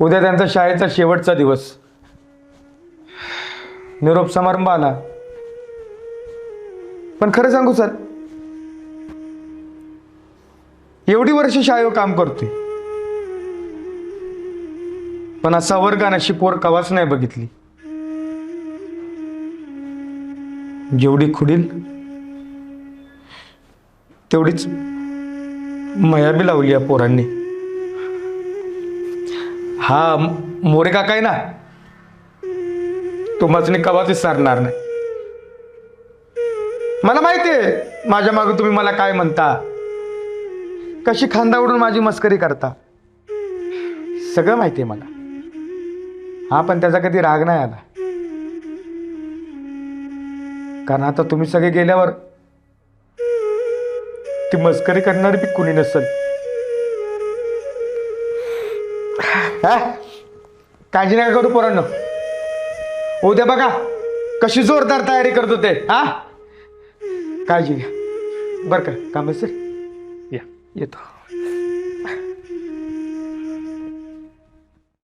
उद्या त्यांचा शाळेचा शेवटचा दिवस. निरोप समारंभ आला. पण खरं सांगू सर, एवढी वर्ष शाळेवर काम करतोय, पण असा वर्ग आणि अशी पोर कवाच नाही बघितली. जेवढी खुडील तेवढीच मया बी लावली या पोरांनी. हा मोरे काका आहे ना, तो मचनी कवाच विसरणार नाही. मला माहिती आहे माझ्या मागे तुम्ही मला काय म्हणता, कशी खांदा उडून माझी मस्करी करता, सगळं माहिती आहे मला. हा पण त्याचा कधी राग नाही आला, कारण आता तुम्ही सगळे गेल्यावर ती मस्करी करणारी बी कुणी नसेल. काळजी नका करू पोरांनो, उद्या बघा कशी जोरदार तयारी करत होते. हा काळजी घ्या बरं का. काम असेल या, येतो.